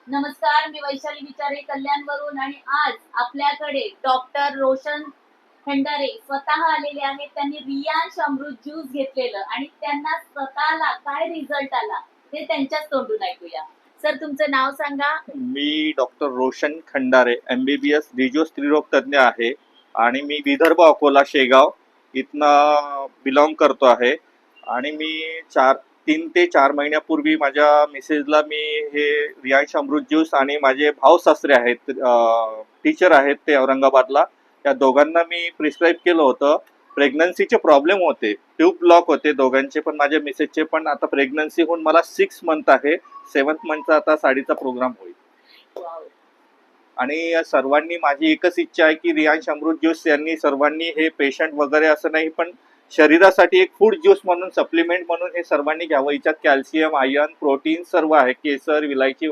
नमस्कार, मी वैशाली विचारे कल्याणवरून आणि आज आपल्याकडे डॉक्टर रोशन खंडारे स्वतः आलेले आहेत. त्यांनी रियांश अमृत ज्यूस घेतलेलं आणि त्यांना स्वतःला काय रिझल्ट आला ते त्यांच्याच तोंडून ऐकूया. सर, तुमचं नाव सांगा. मी डॉक्टर रोशन खंडारे MBBS डिजिओ स्त्रीरोग तज्ज्ञ आहे आणि मी विदर्भ अकोला शेगाव इथनं बिलॉंग करतो आहे. आणि मी 3 ते 4 महिन्यापूर्वी माझ्या मिसेसला मी हे रियांश अमृत ज्यूस आणि माझे भाऊ सासरे आहेत, टीचर आहेत ते औरंगाबादला, त्या दोघांना मी प्रिस्क्राईब केलं होतं. प्रेग्नन्सीचे प्रॉब्लेम होते, ट्यूब ब्लॉक होते दोघांचे पण, माझ्या मिसेसचे पण. आता प्रेग्नन्सी होऊन मला 6 मंथ आहे. 7th मंथचा आता साडीचा प्रोग्राम होईल. आणि सर्वांनी, माझी एकच इच्छा आहे की रियांश अमृत ज्यूस यांनी सर्वांनी, हे पेशंट वगैरे असं नाही पण शरीरासाठी एक फूड ज्यूस म्हणून, सप्लिमेंट म्हणून हे सर्वांनी घ्यावं. याच्यात कॅल्शियम, आयर्न, प्रोटीन सर्व आहे. केसर, विलायची